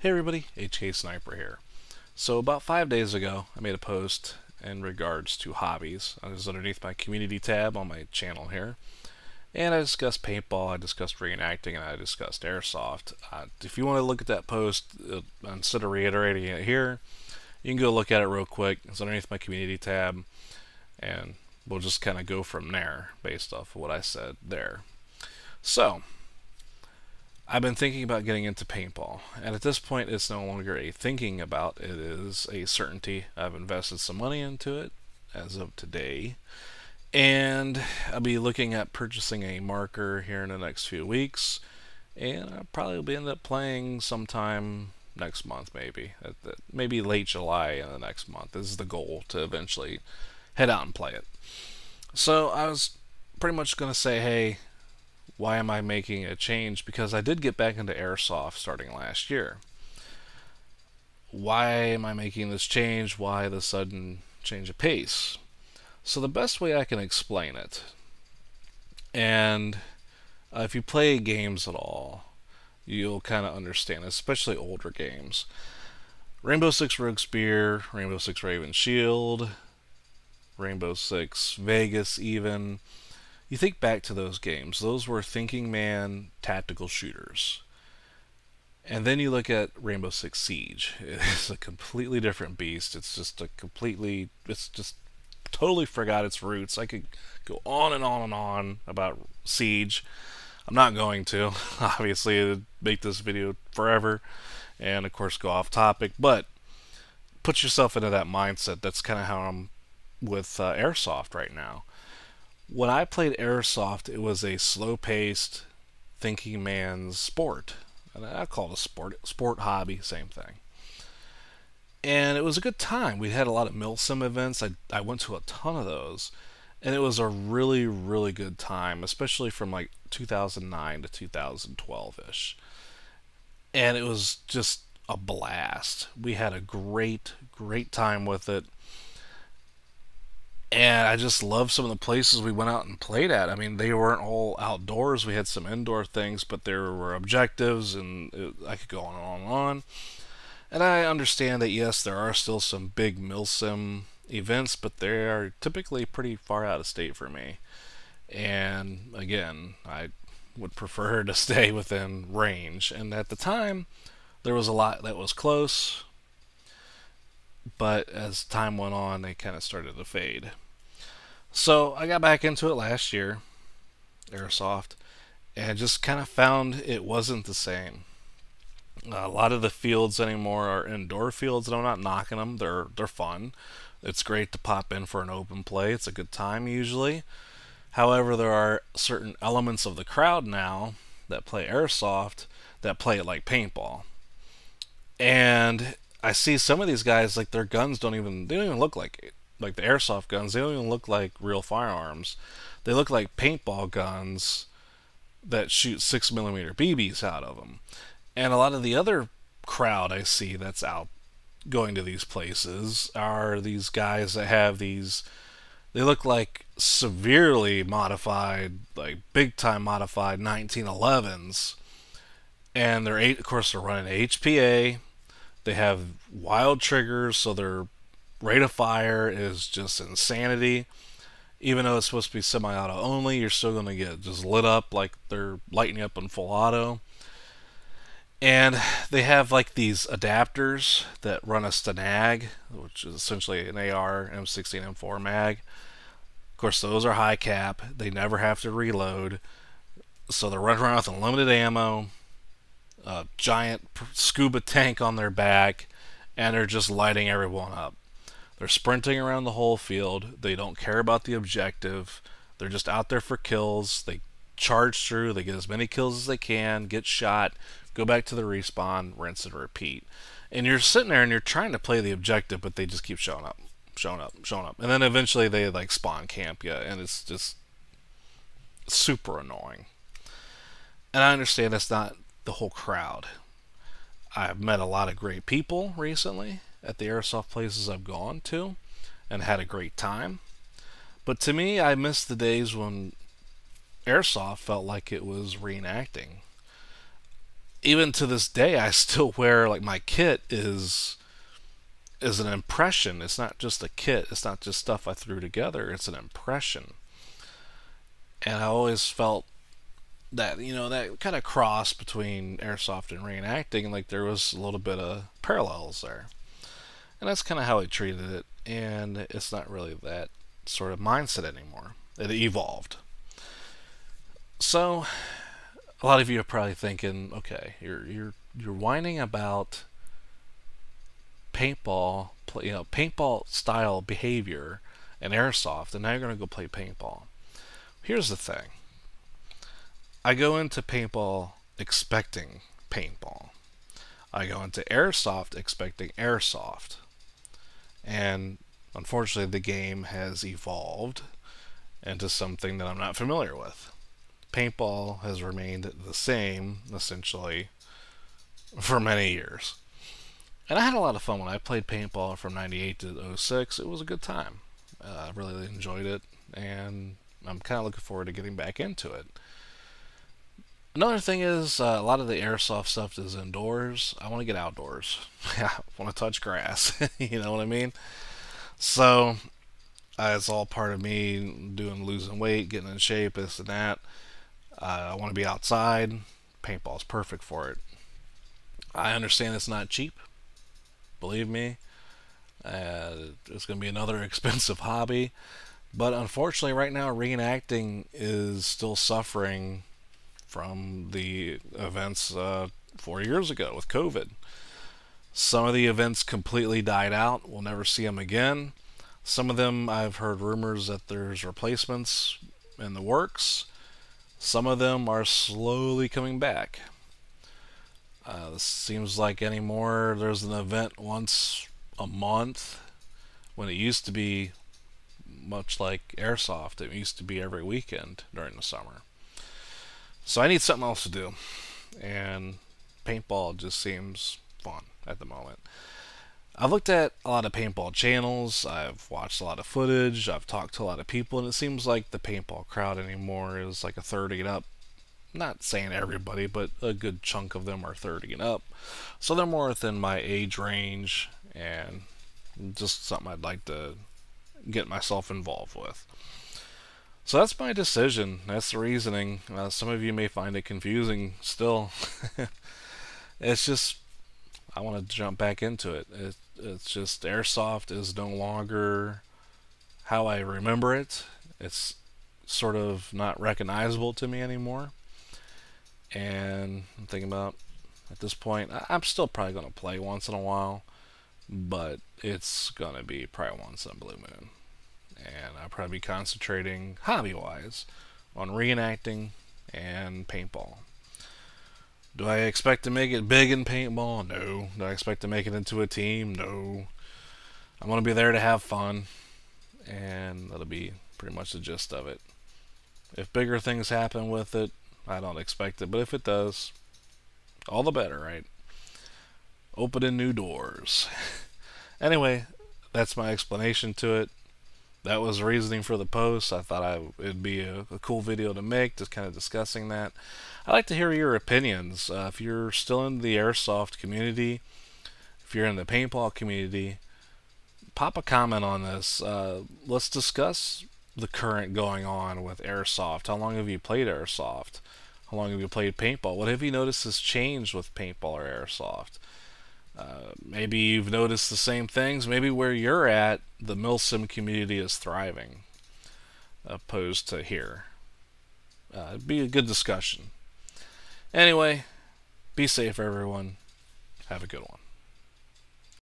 Hey everybody, HK Sniper here. So about 5 days ago, I made a post in regards to hobbies. I was underneath my community tab on my channel here, and I discussed paintball, I discussed reenacting, and I discussed airsoft. If you want to look at that post, instead of reiterating it here, you can go look at it real quick. It's underneath my community tab, and we'll just kind of go from there based off of what I said there. So, I've been thinking about getting into paintball, and at this point it's no longer a thinking about, it is a certainty. I've invested some money into it as of today, and I'll be looking at purchasing a marker here in the next few weeks, and I'll probably be end up playing sometime next month, maybe late July in the next month. This is the goal, to eventually head out and play it. So I was pretty much going to say, hey, why am I making a change? Because I did get back into airsoft starting last year. Why am I making this change? Why the sudden change of pace? So the best way I can explain it, and if you play games at all, you'll kind of understand, especially older games. Rainbow Six Rogue Spear, Rainbow Six Raven Shield, Rainbow Six Vegas even. You think back to those games, those were thinking man tactical shooters. And then you look at Rainbow Six Siege. It's a completely different beast. It's just totally forgot its roots. I could go on and on and on about Siege. I'm not going to. Obviously, it'd make this video forever and, of course, go off topic. But put yourself into that mindset. That's kind of how I'm with Airsoft right now. When I played airsoft, it was a slow-paced, thinking man's sport. And I call it a sport hobby, same thing. And it was a good time. We had a lot of milsim events. I went to a ton of those. And it was a really, really good time, especially from like 2009 to 2012-ish. And it was just a blast. We had a great, great time with it. And I just love some of the places we went out and played at. I mean, they weren't all outdoors. We had some indoor things, but there were objectives, and I could go on and on and on. And I understand that, yes, there are still some big milsim events, but they are typically pretty far out of state for me. And again, I would prefer to stay within range. And at the time, there was a lot that was close, but as time went on, they kind of started to fade. So I got back into it last year, airsoft, and just kind of found it wasn't the same. A lot of the fields anymore are indoor fields, and I'm not knocking them. They're fun. It's great to pop in for an open play. It's a good time usually. However, there are certain elements of the crowd now that play airsoft that play it like paintball. And I see some of these guys, like, their guns don't even look like the airsoft guns. They don't even look like real firearms. They look like paintball guns that shoot 6mm BBs out of them. And a lot of the other crowd I see that's out going to these places are these guys that have these, they look like severely modified, like big time modified 1911s. And of course they're running HPA. They have wild triggers, so their rate of fire is just insanity. Even though it's supposed to be semi-auto only, you're still going to get just lit up like they're lighting you up in full auto. And they have like these adapters that run a Stanag, which is essentially an AR, M16, M4 mag. Of course, those are high cap. They never have to reload. So they're running around with unlimited ammo, a giant scuba tank on their back, and they're just lighting everyone up. They're sprinting around the whole field. They don't care about the objective. They're just out there for kills. They charge through. They get as many kills as they can, get shot, go back to the respawn, rinse and repeat. And you're sitting there and you're trying to play the objective, but they just keep showing up. And then eventually they like spawn camp you, and it's just super annoying. And I understand that's not the whole crowd. I've met a lot of great people recently at the airsoft places I've gone to and had a great time. But to me, I miss the days when airsoft felt like it was reenacting. even to this day, I still wear like my kit is an impression. It's not just a kit. It's not just stuff I threw together. It's an impression. And I always felt that that kind of cross between airsoft and reenacting, like there was a little bit of parallels there, and that's kind of how I treated it. And it's not really that sort of mindset anymore. It evolved. So a lot of you are probably thinking, okay, you're whining about paintball, paintball style behavior and airsoft, and now you're going to go play paintball. Here's the thing. I go into paintball expecting paintball. I go into airsoft expecting airsoft. And unfortunately, the game has evolved into something that I'm not familiar with. Paintball has remained the same, essentially, for many years. And I had a lot of fun when I played paintball from 98 to 06. It was a good time. I really enjoyed it, and I'm kind of looking forward to getting back into it. Another thing is, a lot of the airsoft stuff is indoors. I want to get outdoors. I want to touch grass. You know what I mean? So, it's all part of me losing weight, getting in shape, this and that. I want to be outside. Paintball's perfect for it. I understand it's not cheap. Believe me. It's going to be another expensive hobby. But unfortunately, right now, reenacting is still suffering from the events 4 years ago with COVID. Some of the events completely died out. We'll never see them again. Some of them, I've heard rumors that there's replacements in the works. Some of them are slowly coming back. It seems like anymore there's an event once a month when it used to be much like airsoft. It used to be every weekend during the summer. So I need something else to do, and paintball just seems fun at the moment. I've looked at a lot of paintball channels, I've watched a lot of footage, I've talked to a lot of people, and it seems like the paintball crowd anymore is like a 30 and up. Not saying everybody, but a good chunk of them are 30 and up. So they're more within my age range, and just something I'd like to get myself involved with. So that's my decision. That's the reasoning. Some of you may find it confusing still. It's just, I want to jump back into it. It's just, airsoft is no longer how I remember it. It's sort of not recognizable to me anymore. And I'm thinking about, at this point, I'm still probably going to play once in a while, but it's going to be probably once in a blue moon. And I'll probably be concentrating, hobby-wise, on reenacting and paintball. Do I expect to make it big in paintball? No. Do I expect to make it into a team? No. I'm going to be there to have fun, and that'll be pretty much the gist of it. If bigger things happen with it, I don't expect it, but if it does, all the better, right? Opening new doors. Anyway, that's my explanation to it. That was the reasoning for the post. I thought it'd be a cool video to make, just kind of discussing that. I'd like to hear your opinions. If you're still in the airsoft community, if you're in the paintball community, pop a comment on this. Let's discuss the current going on with airsoft. How long have you played airsoft? How long have you played paintball? What have you noticed has changed with paintball or airsoft? Maybe you've noticed the same things. Maybe where you're at, the milsim community is thriving, opposed to here. It'd be a good discussion. Anyway, be safe, everyone. Have a good one.